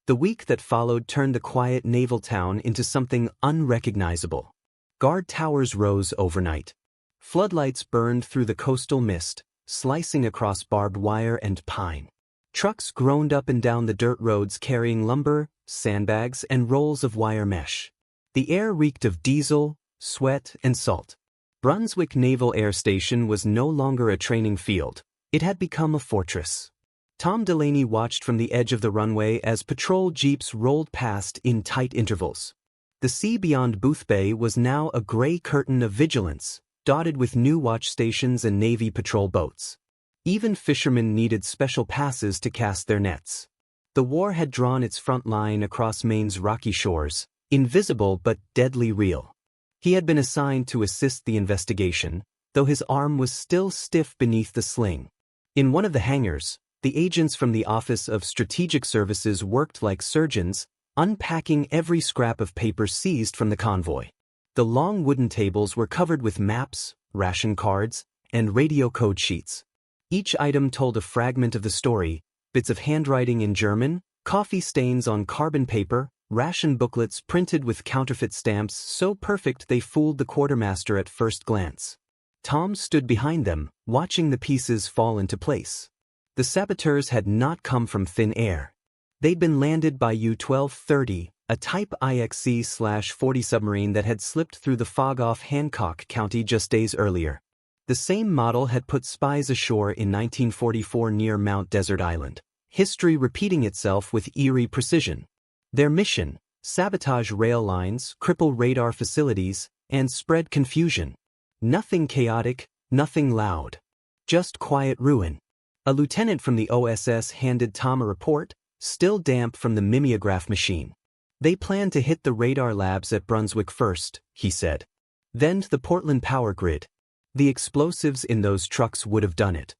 The week that followed turned the quiet naval town into something unrecognizable. Guard towers rose overnight. Floodlights burned through the coastal mist, slicing across barbed wire and pine. Trucks groaned up and down the dirt roads carrying lumber, sandbags, and rolls of wire mesh. The air reeked of diesel, sweat, and salt. Brunswick Naval Air Station was no longer a training field. It had become a fortress. Tom Delaney watched from the edge of the runway as patrol jeeps rolled past in tight intervals. The sea beyond Booth Bay was now a gray curtain of vigilance, dotted with new watch stations and Navy patrol boats. Even fishermen needed special passes to cast their nets. The war had drawn its front line across Maine's rocky shores, invisible but deadly real. He had been assigned to assist the investigation, though his arm was still stiff beneath the sling. In one of the hangars, the agents from the Office of Strategic Services worked like surgeons, unpacking every scrap of paper seized from the convoy. The long wooden tables were covered with maps, ration cards, and radio code sheets. Each item told a fragment of the story: bits of handwriting in German, coffee stains on carbon paper, ration booklets printed with counterfeit stamps so perfect they fooled the quartermaster at first glance. Tom stood behind them, watching the pieces fall into place. The saboteurs had not come from thin air. They'd been landed by U-1230, a Type IXC-40 submarine that had slipped through the fog off Hancock County just days earlier. The same model had put spies ashore in 1944 near Mount Desert Island, history repeating itself with eerie precision. Their mission: sabotage rail lines, cripple radar facilities, and spread confusion. Nothing chaotic, nothing loud. Just quiet ruin. A lieutenant from the OSS handed Tom a report, still damp from the mimeograph machine. They planned to hit the radar labs at Brunswick first, he said. Then to the Portland power grid. The explosives in those trucks would have done it.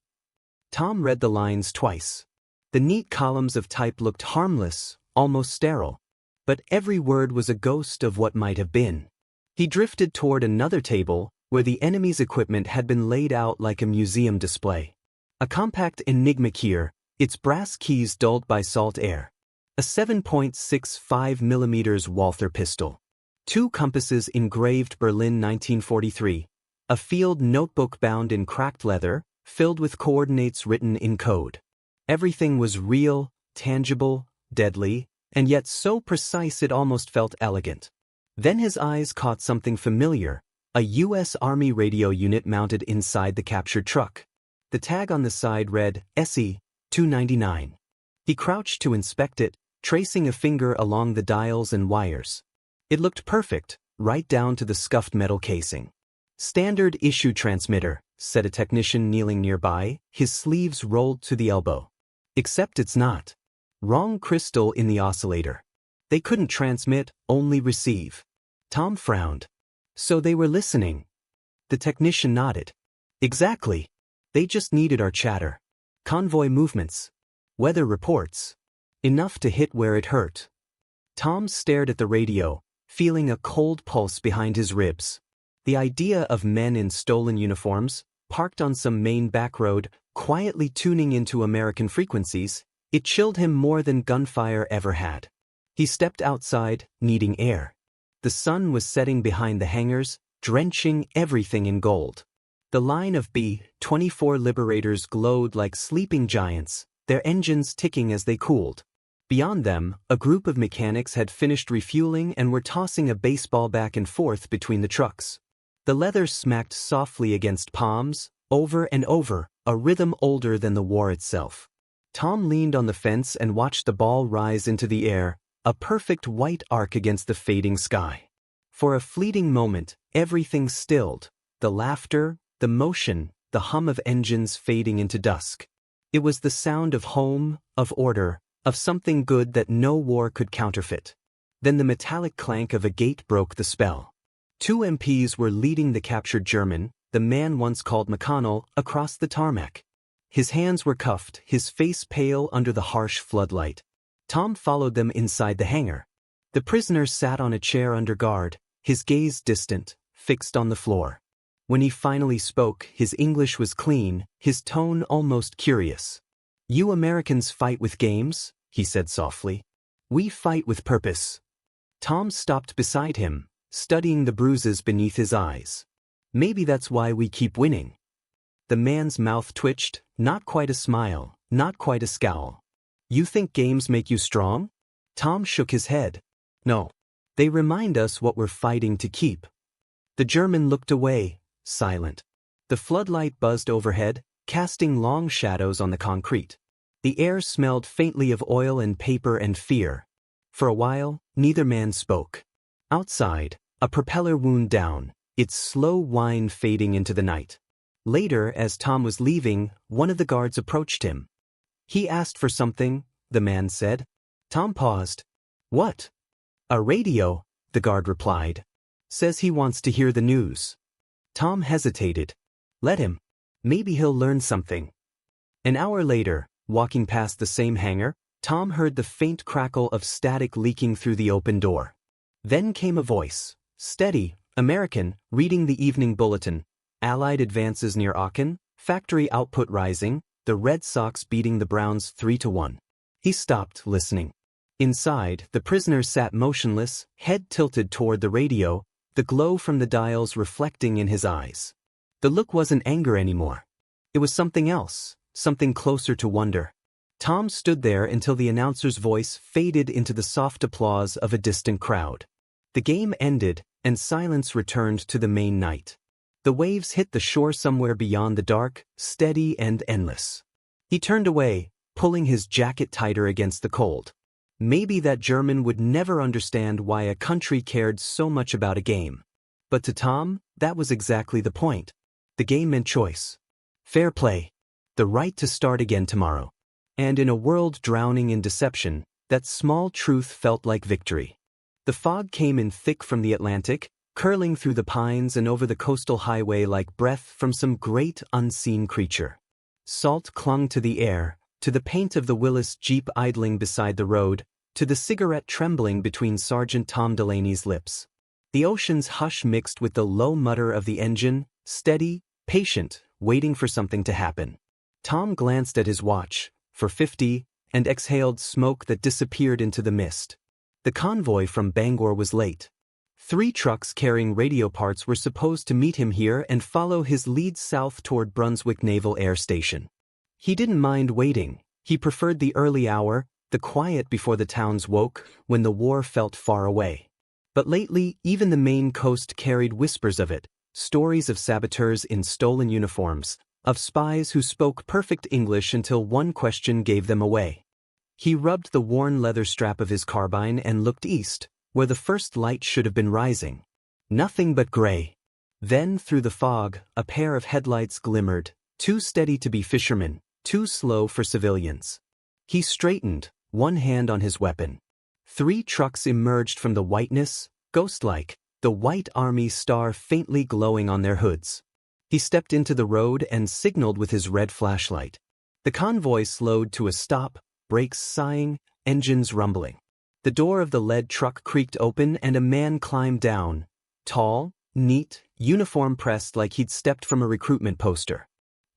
Tom read the lines twice. The neat columns of type looked harmless, almost sterile. But every word was a ghost of what might have been. He drifted toward another table, where the enemy's equipment had been laid out like a museum display. A compact Enigma here, its brass keys dulled by salt air. A 7.65mm Walther pistol. 2 compasses engraved Berlin 1943. A field notebook bound in cracked leather, filled with coordinates written in code. Everything was real, tangible, deadly, and yet so precise it almost felt elegant. Then his eyes caught something familiar, a U.S. Army radio unit mounted inside the captured truck. The tag on the side read, SE 299. He crouched to inspect it, tracing a finger along the dials and wires. It looked perfect, right down to the scuffed metal casing. Standard issue transmitter, said a technician kneeling nearby, his sleeves rolled to the elbow. Except it's not. Wrong crystal in the oscillator. They couldn't transmit, only receive. Tom frowned. So they were listening. The technician nodded. Exactly. They just needed our chatter. Convoy movements. Weather reports. Enough to hit where it hurt. Tom stared at the radio, feeling a cold pulse behind his ribs. The idea of men in stolen uniforms, parked on some Maine back road, quietly tuning into American frequencies, it chilled him more than gunfire ever had. He stepped outside, needing air. The sun was setting behind the hangars, drenching everything in gold. The line of B-24 Liberators glowed like sleeping giants, their engines ticking as they cooled. Beyond them, a group of mechanics had finished refueling and were tossing a baseball back and forth between the trucks. The leather smacked softly against palms, over and over, a rhythm older than the war itself. Tom leaned on the fence and watched the ball rise into the air, a perfect white arc against the fading sky. For a fleeting moment, everything stilled, the laughter, the motion, the hum of engines fading into dusk. It was the sound of home, of order, of something good that no war could counterfeit. Then the metallic clank of a gate broke the spell. 2 MPs were leading the captured German, the man once called McConnell, across the tarmac. His hands were cuffed, his face pale under the harsh floodlight. Tom followed them inside the hangar. The prisoner sat on a chair under guard, his gaze distant, fixed on the floor. When he finally spoke, his English was clean, his tone almost curious. "You Americans fight with games?" he said softly. We fight with purpose. Tom stopped beside him, studying the bruises beneath his eyes. Maybe that's why we keep winning. The man's mouth twitched, not quite a smile, not quite a scowl. You think games make you strong? Tom shook his head. No. They remind us what we're fighting to keep. The German looked away, silent. The floodlight buzzed overhead, casting long shadows on the concrete. The air smelled faintly of oil and paper and fear. For a while, neither man spoke. Outside, a propeller wound down, its slow whine fading into the night. Later, as Tom was leaving, one of the guards approached him. He asked for something, the man said. Tom paused. What? A radio, the guard replied. Says he wants to hear the news. Tom hesitated. Let him. Maybe he'll learn something. An hour later, walking past the same hangar, Tom heard the faint crackle of static leaking through the open door. Then came a voice. Steady, American, reading the evening bulletin. Allied advances near Aachen, factory output rising, the Red Sox beating the Browns 3-1. He stopped, listening. Inside, the prisoner sat motionless, head tilted toward the radio, the glow from the dials reflecting in his eyes. The look wasn't anger anymore. It was something else, something closer to wonder. Tom stood there until the announcer's voice faded into the soft applause of a distant crowd. The game ended, and silence returned to the main night. The waves hit the shore somewhere beyond the dark, steady and endless. He turned away, pulling his jacket tighter against the cold. Maybe that German would never understand why a country cared so much about a game. But to Tom, that was exactly the point. The game meant choice. Fair play. The right to start again tomorrow. And in a world drowning in deception, that small truth felt like victory. The fog came in thick from the Atlantic, curling through the pines and over the coastal highway like breath from some great unseen creature. Salt clung to the air, to the paint of the Willis Jeep idling beside the road, to the cigarette trembling between Sergeant Tom Delaney's lips. The ocean's hush mixed with the low mutter of the engine, steady, patient, waiting for something to happen. Tom glanced at his watch, for 50, and exhaled smoke that disappeared into the mist. The convoy from Bangor was late. 3 trucks carrying radio parts were supposed to meet him here and follow his lead south toward Brunswick Naval Air Station. He didn't mind waiting. He preferred the early hour, the quiet before the towns woke, when the war felt far away. But lately, even the Maine coast carried whispers of it, stories of saboteurs in stolen uniforms, of spies who spoke perfect English until one question gave them away. He rubbed the worn leather strap of his carbine and looked east, where the first light should have been rising. Nothing but gray. Then, through the fog, a pair of headlights glimmered, too steady to be fishermen, too slow for civilians. He straightened, one hand on his weapon. 3 trucks emerged from the whiteness, ghost-like, the white army star faintly glowing on their hoods. He stepped into the road and signaled with his red flashlight. The convoy slowed to a stop, brakes sighing, engines rumbling. The door of the lead truck creaked open and a man climbed down, tall, neat, uniform pressed like he'd stepped from a recruitment poster.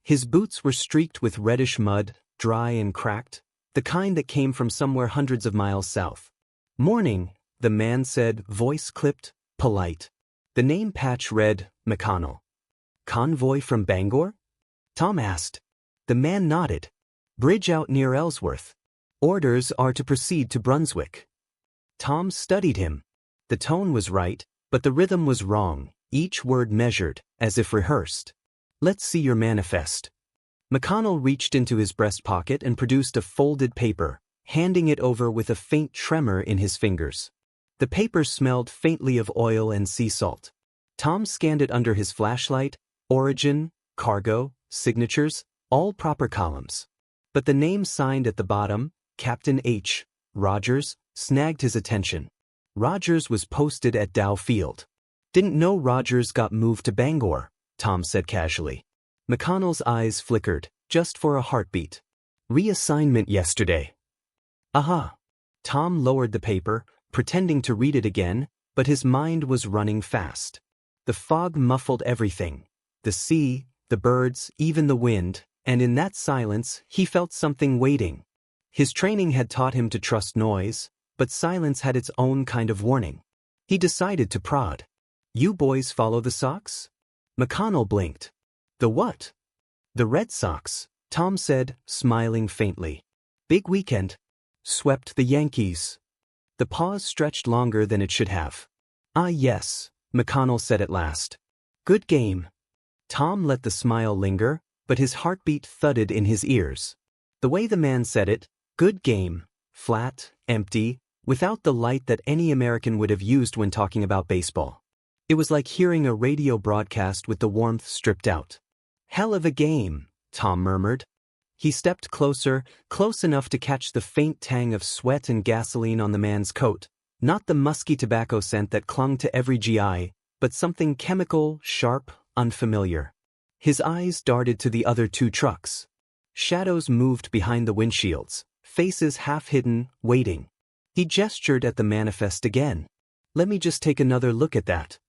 His boots were streaked with reddish mud, dry and cracked, the kind that came from somewhere hundreds of miles south. Morning, the man said, voice clipped, polite. The name patch read, McConnell. Convoy from Bangor? Tom asked. The man nodded. Bridge out near Ellsworth. Orders are to proceed to Brunswick. Tom studied him. The tone was right, but the rhythm was wrong, each word measured, as if rehearsed. Let's see your manifest. McConnell reached into his breast pocket and produced a folded paper, handing it over with a faint tremor in his fingers. The paper smelled faintly of oil and sea salt. Tom scanned it under his flashlight, origin, cargo, signatures, all proper columns. But the name signed at the bottom, Captain H. Rogers, snagged his attention. Rogers was posted at Dow Field. Didn't know Rogers got moved to Bangor, Tom said casually. McConnell's eyes flickered, just for a heartbeat. Reassignment yesterday. Aha. Tom lowered the paper, pretending to read it again, but his mind was running fast. The fog muffled everything. The sea, the birds, even the wind, and in that silence he felt something waiting. His training had taught him to trust noise, but silence had its own kind of warning. He decided to prod. "You boys follow the Sox?" McConnell blinked. "The what?" "The Red Sox," Tom said, smiling faintly. "Big weekend. Swept the Yankees." The pause stretched longer than it should have. "Ah yes," McConnell said at last. "Good game." Tom let the smile linger, but his heartbeat thudded in his ears. The way the man said it, good game, flat, empty, without the light that any American would have used when talking about baseball. It was like hearing a radio broadcast with the warmth stripped out. "Hell of a game," Tom murmured. He stepped closer, close enough to catch the faint tang of sweat and gasoline on the man's coat, not the musky tobacco scent that clung to every GI, but something chemical, sharp, unfamiliar. His eyes darted to the other two trucks. Shadows moved behind the windshields, faces half hidden, waiting. He gestured at the manifest again. "Let me just take another look at that."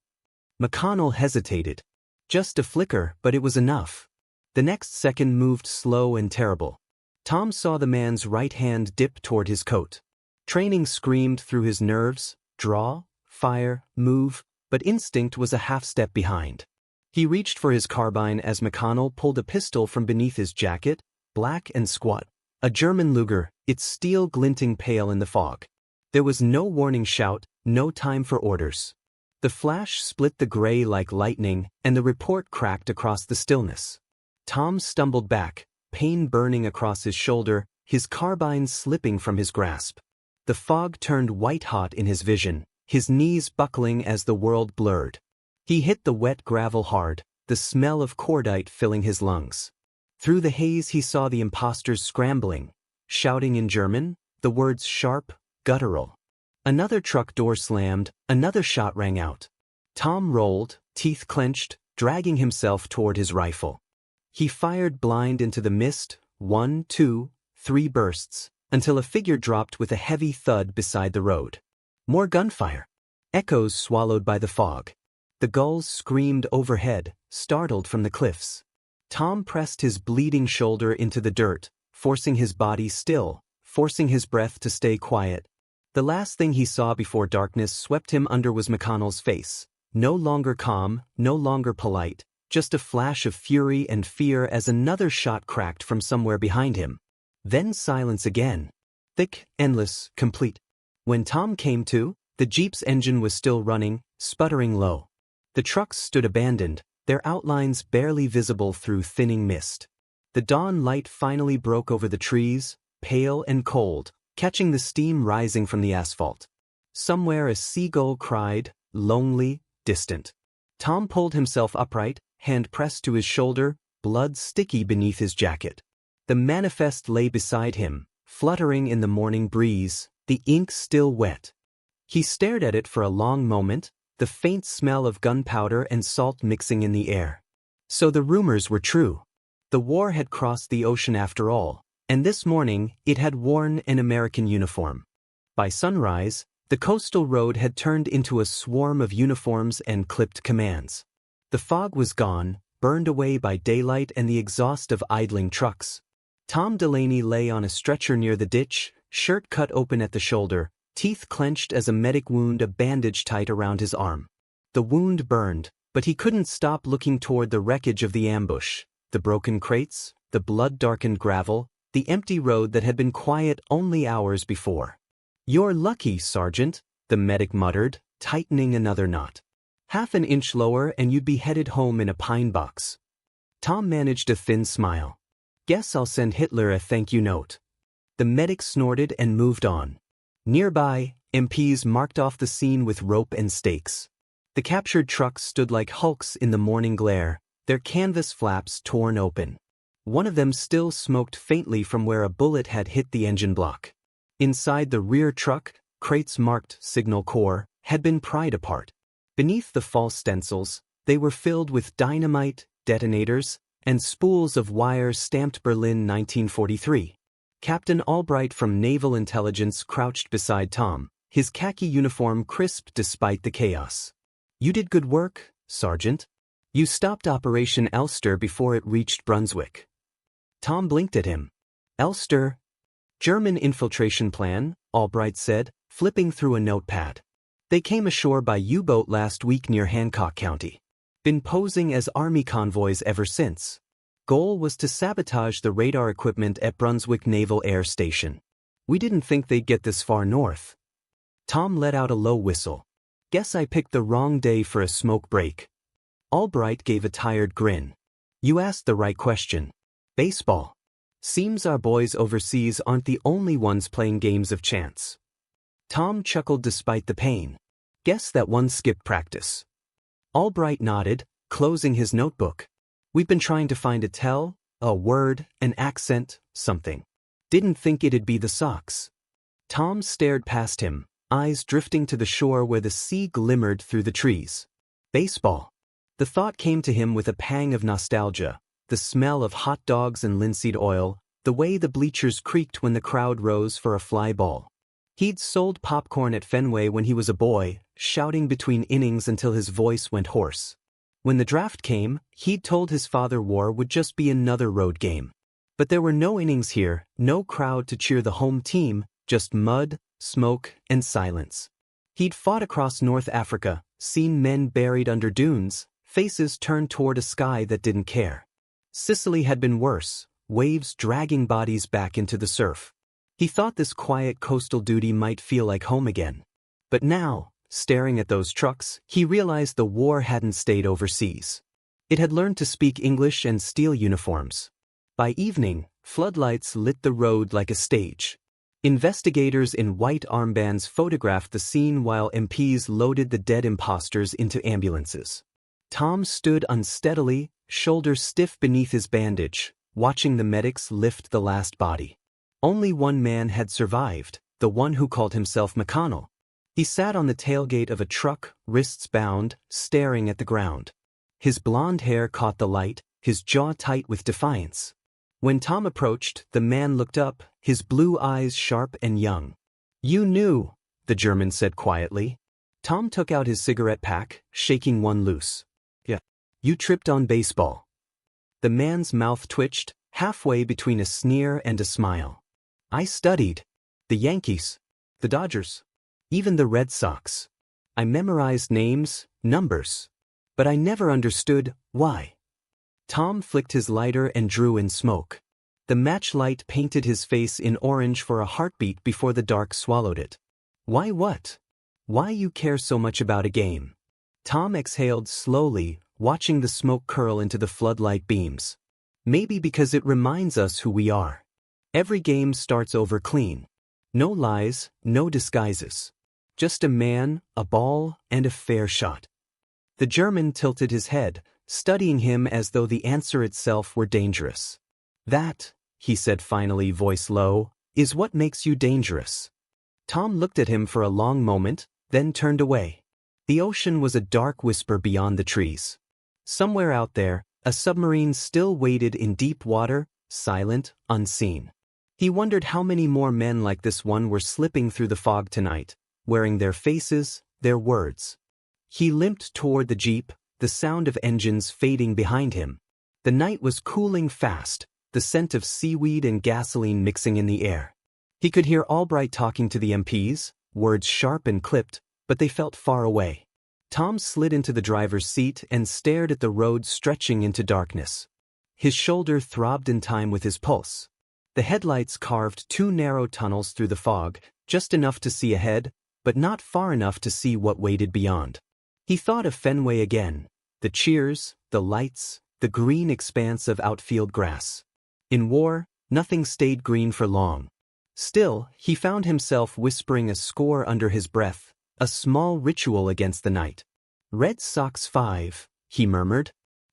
McConnell hesitated. Just a flicker, but it was enough. The next second moved slow and terrible. Tom saw the man's right hand dip toward his coat. Training screamed through his nerves, draw, fire, move, but instinct was a half step behind. He reached for his carbine as McConnell pulled a pistol from beneath his jacket, black and squat. A German Luger, its steel glinting pale in the fog. There was no warning shout, no time for orders. The flash split the gray like lightning, and the report cracked across the stillness. Tom stumbled back, pain burning across his shoulder, his carbine slipping from his grasp. The fog turned white-hot in his vision, his knees buckling as the world blurred. He hit the wet gravel hard, the smell of cordite filling his lungs. Through the haze he saw the impostors scrambling, shouting in German, the words sharp, guttural. Another truck door slammed, another shot rang out. Tom rolled, teeth clenched, dragging himself toward his rifle. He fired blind into the mist, 1, 2, 3 bursts, until a figure dropped with a heavy thud beside the road. More gunfire. Echoes swallowed by the fog. The gulls screamed overhead, startled from the cliffs. Tom pressed his bleeding shoulder into the dirt, forcing his body still, forcing his breath to stay quiet. The last thing he saw before darkness swept him under was McConnell's face, no longer calm, no longer polite, just a flash of fury and fear as another shot cracked from somewhere behind him. Then silence again. Thick, endless, complete. When Tom came to, the Jeep's engine was still running, sputtering low. The trucks stood abandoned, their outlines barely visible through thinning mist. The dawn light finally broke over the trees, pale and cold, catching the steam rising from the asphalt. Somewhere a seagull cried, lonely, distant. Tom pulled himself upright, hand pressed to his shoulder, blood sticky beneath his jacket. The manifest lay beside him, fluttering in the morning breeze, the ink still wet. He stared at it for a long moment, the faint smell of gunpowder and salt mixing in the air. So the rumors were true. The war had crossed the ocean after all, and this morning it had worn an American uniform. By sunrise, the coastal road had turned into a swarm of uniforms and clipped commands. The fog was gone, burned away by daylight and the exhaust of idling trucks. Tom Delaney lay on a stretcher near the ditch, shirt cut open at the shoulder, teeth clenched as a medic wound a bandage tight around his arm. The wound burned, but he couldn't stop looking toward the wreckage of the ambush, the broken crates, the blood-darkened gravel, the empty road that had been quiet only hours before. "You're lucky, Sergeant," the medic muttered, tightening another knot. "Half an inch lower and you'd be headed home in a pine box." Tom managed a thin smile. "Guess I'll send Hitler a thank you note." The medic snorted and moved on. Nearby, MPs marked off the scene with rope and stakes. The captured trucks stood like hulks in the morning glare, their canvas flaps torn open. One of them still smoked faintly from where a bullet had hit the engine block. Inside the rear truck, crates marked Signal Corps had been pried apart. Beneath the false stencils, they were filled with dynamite, detonators, and spools of wire stamped Berlin 1943. Captain Albright from Naval Intelligence crouched beside Tom, his khaki uniform crisp despite the chaos. "You did good work, Sergeant. You stopped Operation Elster before it reached Brunswick." Tom blinked at him. "Elster?" "German infiltration plan," Albright said, flipping through a notepad. They came ashore by U-boat last week near Hancock County. Been posing as army convoys ever since. Goal was to sabotage the radar equipment at Brunswick Naval Air Station. We didn't think they'd get this far north. Tom let out a low whistle. Guess I picked the wrong day for a smoke break. Albright gave a tired grin. You asked the right question. Baseball. Seems our boys overseas aren't the only ones playing games of chance. Tom chuckled despite the pain. Guess that one skipped practice. Albright nodded, closing his notebook. We've been trying to find a word, an accent, something. Didn't think it'd be the Sox. Tom stared past him, eyes drifting to the shore where the sea glimmered through the trees. Baseball. The thought came to him with a pang of nostalgia, the smell of hot dogs and linseed oil, the way the bleachers creaked when the crowd rose for a fly ball. He'd sold popcorn at Fenway when he was a boy, shouting between innings until his voice went hoarse. When the draft came, he'd told his father war would just be another road game. But there were no innings here, no crowd to cheer the home team, just mud, smoke, and silence. He'd fought across North Africa, seen men buried under dunes, faces turned toward a sky that didn't care. Sicily had been worse, waves dragging bodies back into the surf. He thought this quiet coastal duty might feel like home again. But now, staring at those trucks, he realized the war hadn't stayed overseas. It had learned to speak English and steal uniforms. By evening, floodlights lit the road like a stage. Investigators in white armbands photographed the scene while MPs loaded the dead imposters into ambulances. Tom stood unsteadily, shoulders stiff beneath his bandage, watching the medics lift the last body. Only one man had survived, the one who called himself McConnell. He sat on the tailgate of a truck, wrists bound, staring at the ground. His blonde hair caught the light, his jaw tight with defiance. When Tom approached, the man looked up, his blue eyes sharp and young. You knew, the German said quietly. Tom took out his cigarette pack, shaking one loose. Yeah. You tripped on baseball. The man's mouth twitched, halfway between a sneer and a smile. I studied. The Yankees. The Dodgers. Even the Red Sox. I memorized names, numbers. But I never understood why. Tom flicked his lighter and drew in smoke. The matchlight painted his face in orange for a heartbeat before the dark swallowed it. Why what? Why you care so much about a game? Tom exhaled slowly, watching the smoke curl into the floodlight beams. Maybe because it reminds us who we are. Every game starts over clean. No lies, no disguises. Just a man, a ball, and a fair shot. The German tilted his head, studying him as though the answer itself were dangerous. That, he said finally, voice low, is what makes you dangerous. Tom looked at him for a long moment, then turned away. The ocean was a dark whisper beyond the trees. Somewhere out there, a submarine still waited in deep water, silent, unseen. He wondered how many more men like this one were slipping through the fog tonight, wearing their faces, their words. He limped toward the jeep, the sound of engines fading behind him. The night was cooling fast, the scent of seaweed and gasoline mixing in the air. He could hear Albright talking to the MPs, words sharp and clipped, but they felt far away. Tom slid into the driver's seat and stared at the road stretching into darkness. His shoulder throbbed in time with his pulse. The headlights carved two narrow tunnels through the fog, just enough to see ahead, but not far enough to see what waited beyond. He thought of Fenway again, the cheers, the lights, the green expanse of outfield grass. In war, nothing stayed green for long. Still, he found himself whispering a score under his breath, a small ritual against the night. Red Sox 5, he murmured.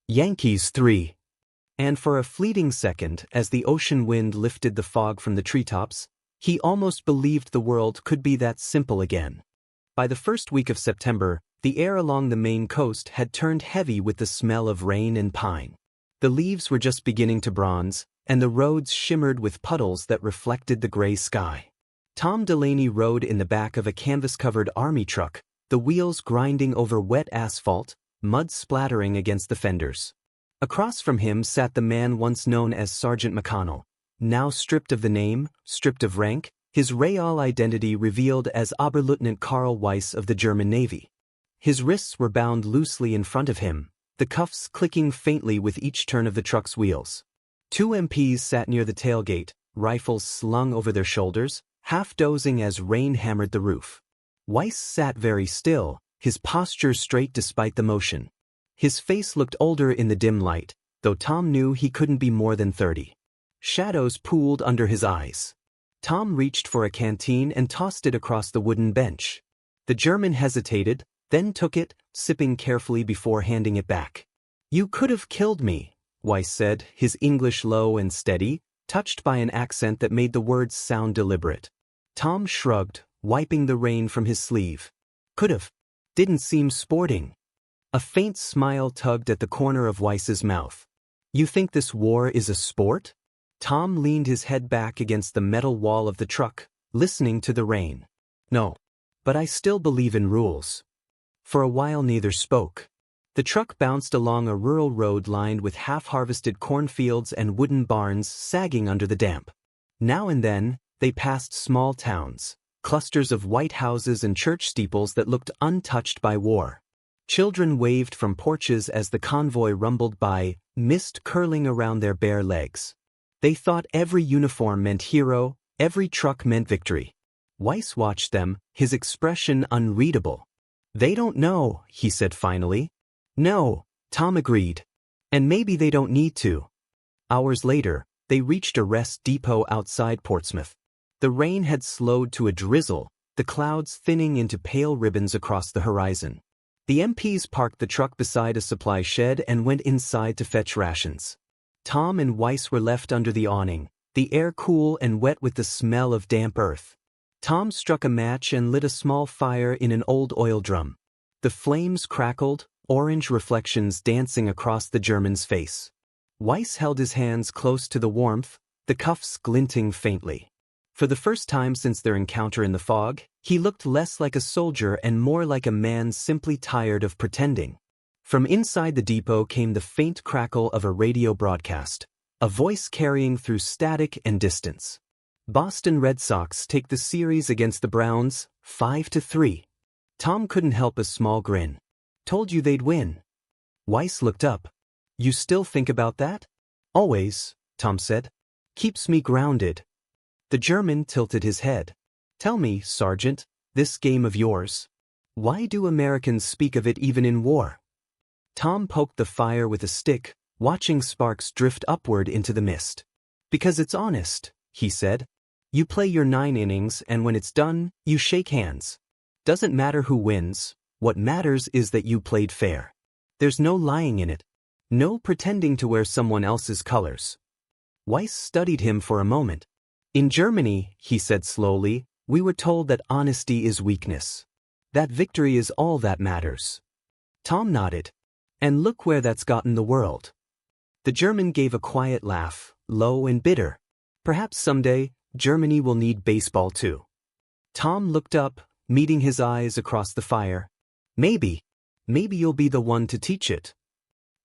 Yankees 3. And for a fleeting second, as the ocean wind lifted the fog from the treetops, he almost believed the world could be that simple again. By the first week of September, the air along the Maine coast had turned heavy with the smell of rain and pine. The leaves were just beginning to bronze, and the roads shimmered with puddles that reflected the gray sky. Tom Delaney rode in the back of a canvas-covered army truck, the wheels grinding over wet asphalt, mud splattering against the fenders. Across from him sat the man once known as Sergeant McConnell, now stripped of the name, stripped of rank, His real identity revealed as Oberleutnant Karl Weiss of the German Navy. His wrists were bound loosely in front of him, the cuffs clicking faintly with each turn of the truck's wheels. Two MPs sat near the tailgate, rifles slung over their shoulders, half dozing as rain hammered the roof. Weiss sat very still, his posture straight despite the motion. His face looked older in the dim light, though Tom knew he couldn't be more than 30. Shadows pooled under his eyes. Tom reached for a canteen and tossed it across the wooden bench. The German hesitated, then took it, sipping carefully before handing it back. "You could have killed me," Weiss said, his English low and steady, touched by an accent that made the words sound deliberate. Tom shrugged, wiping the rain from his sleeve. "Could have. Didn't seem sporting." A faint smile tugged at the corner of Weiss's mouth. "You think this war is a sport?" Tom leaned his head back against the metal wall of the truck, listening to the rain. "No. But I still believe in rules." For a while neither spoke. The truck bounced along a rural road lined with half-harvested cornfields and wooden barns sagging under the damp. Now and then, they passed small towns, clusters of white houses and church steeples that looked untouched by war. Children waved from porches as the convoy rumbled by, mist curling around their bare legs. They thought every uniform meant hero, every truck meant victory. Weiss watched them, his expression unreadable. "They don't know," he said finally. "No," Tom agreed. "And maybe they don't need to." Hours later, they reached a rest depot outside Portsmouth. The rain had slowed to a drizzle, the clouds thinning into pale ribbons across the horizon. The MPs parked the truck beside a supply shed and went inside to fetch rations. Tom and Weiss were left under the awning, the air cool and wet with the smell of damp earth. Tom struck a match and lit a small fire in an old oil drum. The flames crackled, orange reflections dancing across the German's face. Weiss held his hands close to the warmth, the cuffs glinting faintly. For the first time since their encounter in the fog, he looked less like a soldier and more like a man simply tired of pretending. From inside the depot came the faint crackle of a radio broadcast, a voice carrying through static and distance. "Boston Red Sox take the series against the Browns, 5-3. Tom couldn't help a small grin. "Told you they'd win." Weiss looked up. "You still think about that?" "Always," Tom said. "Keeps me grounded." The German tilted his head. "Tell me, Sergeant, this game of yours. Why do Americans speak of it even in war?" Tom poked the fire with a stick, watching sparks drift upward into the mist. "Because it's honest," he said. "You play your 9 innings and when it's done, you shake hands. Doesn't matter who wins, what matters is that you played fair. There's no lying in it. No pretending to wear someone else's colors." Weiss studied him for a moment. "In Germany," he said slowly, "we were told that honesty is weakness. That victory is all that matters." Tom nodded. "And look where that's gotten the world." The German gave a quiet laugh, low and bitter. "Perhaps someday, Germany will need baseball too." Tom looked up, meeting his eyes across the fire. Maybe you'll be the one to teach it."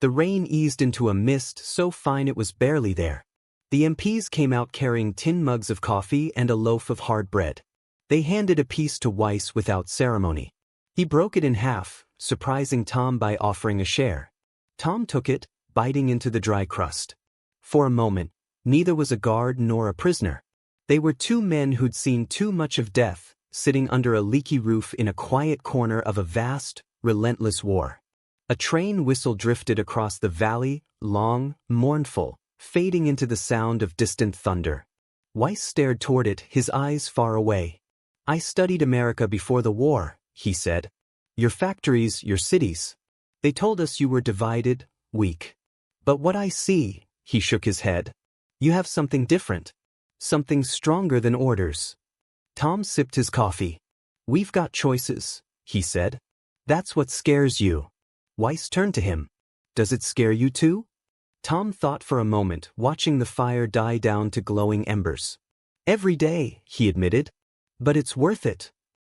The rain eased into a mist so fine it was barely there. The MPs came out carrying tin mugs of coffee and a loaf of hard bread. They handed a piece to Weiss without ceremony. He broke it in half, surprising Tom by offering a share. Tom took it, biting into the dry crust. For a moment, neither was a guard nor a prisoner. They were two men who'd seen too much of death, sitting under a leaky roof in a quiet corner of a vast, relentless war. A train whistle drifted across the valley, long, mournful, fading into the sound of distant thunder. Weiss stared toward it, his eyes far away. "I studied America before the war," he said. "Your factories, your cities. They told us you were divided, weak. But what I see," he shook his head, "you have something different. Something stronger than orders." Tom sipped his coffee. "We've got choices," he said. "That's what scares you." Weiss turned to him. "Does it scare you too?" Tom thought for a moment, watching the fire die down to glowing embers. "Every day," he admitted. "But it's worth it."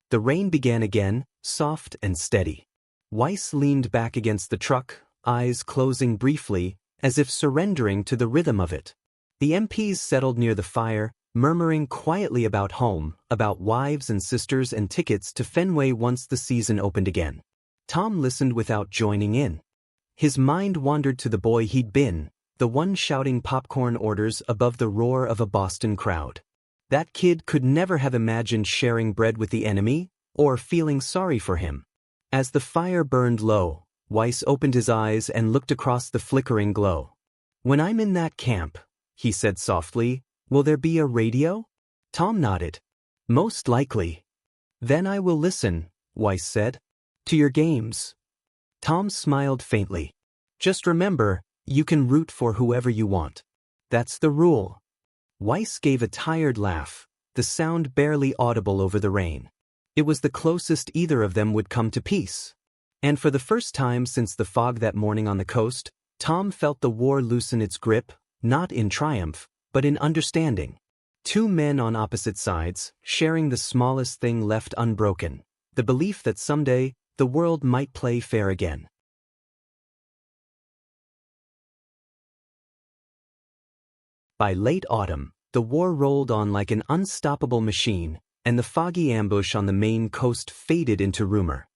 The rain began again, soft and steady. Weiss leaned back against the truck, eyes closing briefly, as if surrendering to the rhythm of it. The MPs settled near the fire, murmuring quietly about home, about wives and sisters and tickets to Fenway once the season opened again. Tom listened without joining in. His mind wandered to the boy he'd been, the one shouting popcorn orders above the roar of a Boston crowd. That kid could never have imagined sharing bread with the enemy, or feeling sorry for him. As the fire burned low, Weiss opened his eyes and looked across the flickering glow. "When I'm in that camp," he said softly, "will there be a radio?" Tom nodded. "Most likely." "Then I will listen," Weiss said. "To your games." Tom smiled faintly. "Just remember, you can root for whoever you want. That's the rule." Weiss gave a tired laugh, the sound barely audible over the rain. It was the closest either of them would come to peace. And for the first time since the fog that morning on the coast, Tom felt the war loosen its grip, not in triumph, but in understanding. Two men on opposite sides, sharing the smallest thing left unbroken, the belief that someday, the world might play fair again. By late autumn, the war rolled on like an unstoppable machine, and the foggy ambush on the Maine coast faded into rumor.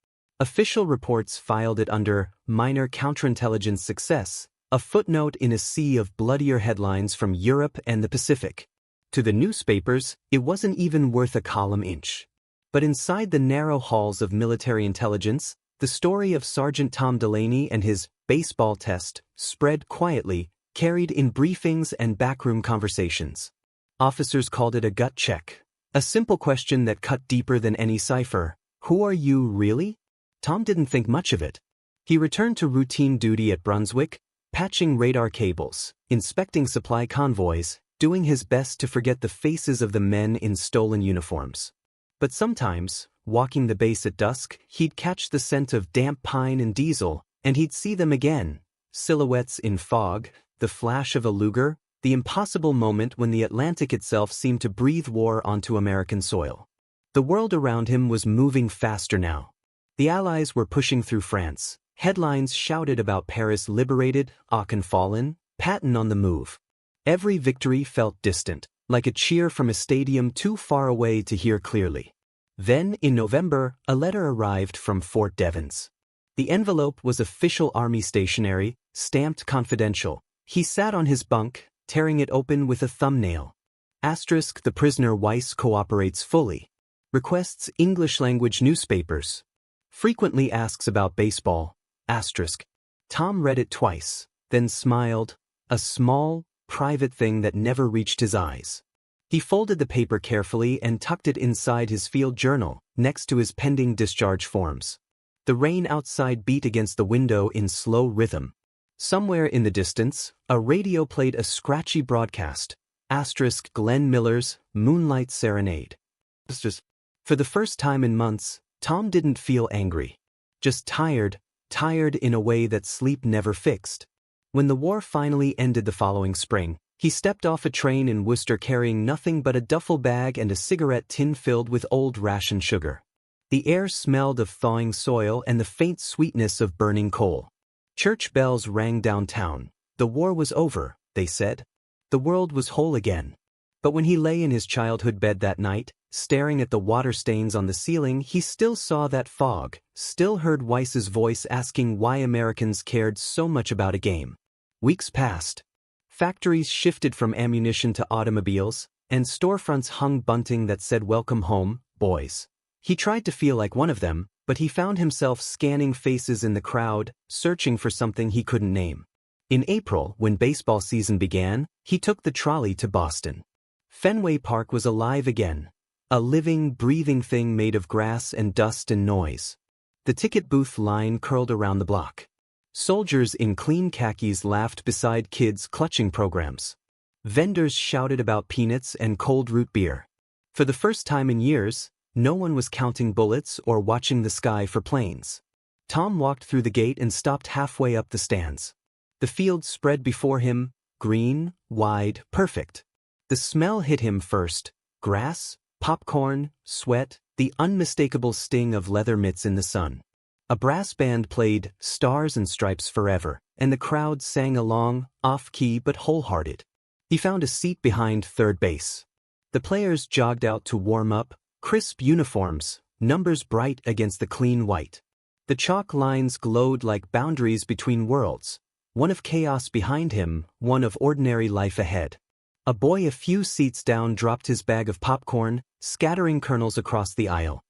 Official reports filed it under minor counterintelligence success, a footnote in a sea of bloodier headlines from Europe and the Pacific. To the newspapers, it wasn't even worth a column inch. But inside the narrow halls of military intelligence, the story of Sergeant Tom Delaney and his baseball test spread quietly, carried in briefings and backroom conversations. Officers called it a gut check. A simple question that cut deeper than any cipher. Who are you, really? Tom didn't think much of it. He returned to routine duty at Brunswick, patching radar cables, inspecting supply convoys, doing his best to forget the faces of the men in stolen uniforms. But sometimes, walking the base at dusk, he'd catch the scent of damp pine and diesel, and he'd see them again, silhouettes in fog, the flash of a Luger, the impossible moment when the Atlantic itself seemed to breathe war onto American soil. The world around him was moving faster now. The Allies were pushing through France. Headlines shouted about Paris liberated, Aachen fallen, Patton on the move. Every victory felt distant, like a cheer from a stadium too far away to hear clearly. Then, in November, a letter arrived from Fort Devens. The envelope was official Army stationery, stamped confidential. He sat on his bunk, tearing it open with a thumbnail. Asterisk, the prisoner Weiss cooperates fully. Requests English-language newspapers. Frequently asks about baseball. Asterisk. Tom read it twice, then smiled, a small, private thing that never reached his eyes. He folded the paper carefully and tucked it inside his field journal, next to his pending discharge forms. The rain outside beat against the window in slow rhythm. Somewhere in the distance, a radio played a scratchy broadcast. Asterisk, Glenn Miller's Moonlight Serenade. For the first time in months, Tom didn't feel angry. Just tired in a way that sleep never fixed. When the war finally ended the following spring, he stepped off a train in Worcester carrying nothing but a duffel bag and a cigarette tin filled with old ration sugar. The air smelled of thawing soil and the faint sweetness of burning coal. Church bells rang downtown. The war was over, they said. The world was whole again. But when he lay in his childhood bed that night, staring at the water stains on the ceiling, he still saw that fog, still heard Weiss's voice asking why Americans cared so much about a game. Weeks passed. Factories shifted from ammunition to automobiles, and storefronts hung bunting that said "Welcome home, boys." He tried to feel like one of them, but he found himself scanning faces in the crowd, searching for something he couldn't name. In April, when baseball season began, he took the trolley to Boston. Fenway Park was alive again, a living, breathing thing made of grass and dust and noise. The ticket booth line curled around the block. Soldiers in clean khakis laughed beside kids clutching programs. Vendors shouted about peanuts and cold root beer. For the first time in years, no one was counting bullets or watching the sky for planes. Tom walked through the gate and stopped halfway up the stands. The field spread before him, green, wide, perfect. The smell hit him first: grass, popcorn, sweat, the unmistakable sting of leather mitts in the sun. A brass band played Stars and Stripes Forever, and the crowd sang along, off-key but wholehearted. He found a seat behind third base. The players jogged out to warm up, crisp uniforms, numbers bright against the clean white. The chalk lines glowed like boundaries between worlds, one of chaos behind him, one of ordinary life ahead. A boy a few seats down dropped his bag of popcorn, scattering kernels across the aisle.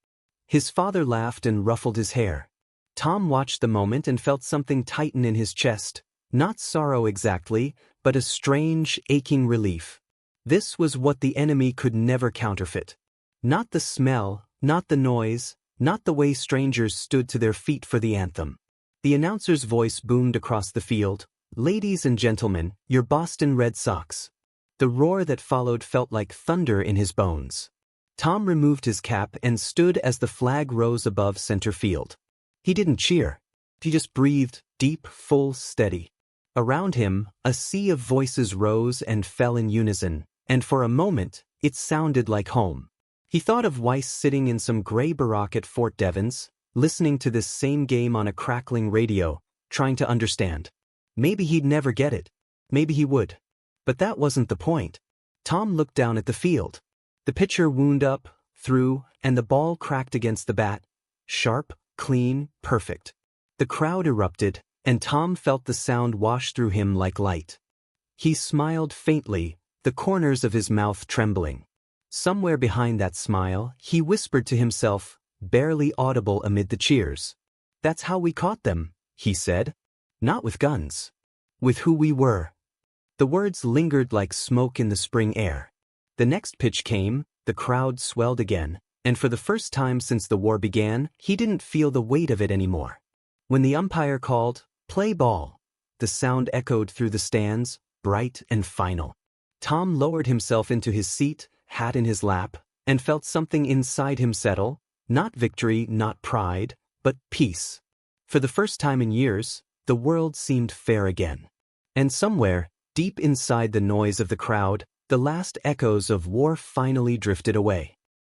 His father laughed and ruffled his hair. Tom watched the moment and felt something tighten in his chest, not sorrow exactly, but a strange, aching relief. This was what the enemy could never counterfeit. Not the smell, not the noise, not the way strangers stood to their feet for the anthem. The announcer's voice boomed across the field, "Ladies and gentlemen, your Boston Red Sox." The roar that followed felt like thunder in his bones. Tom removed his cap and stood as the flag rose above center field. He didn't cheer. He just breathed, deep, full, steady. Around him, a sea of voices rose and fell in unison, and for a moment, it sounded like home. He thought of Weiss sitting in some gray barack at Fort Devens, listening to this same game on a crackling radio, trying to understand. Maybe he'd never get it. Maybe he would. But that wasn't the point. Tom looked down at the field. The pitcher wound up, threw, and the ball cracked against the bat. Sharp, clean, perfect. The crowd erupted, and Tom felt the sound wash through him like light. He smiled faintly, the corners of his mouth trembling. Somewhere behind that smile, he whispered to himself, barely audible amid the cheers. "That's how we caught them," he said. "Not with guns. With who we were." The words lingered like smoke in the spring air. The next pitch came, the crowd swelled again, and for the first time since the war began, he didn't feel the weight of it anymore. When the umpire called, "Play ball," the sound echoed through the stands, bright and final. Tom lowered himself into his seat, hat in his lap, and felt something inside him settle, not victory, not pride, but peace. For the first time in years, the world seemed fair again. And somewhere, deep inside the noise of the crowd, the last echoes of war finally drifted away.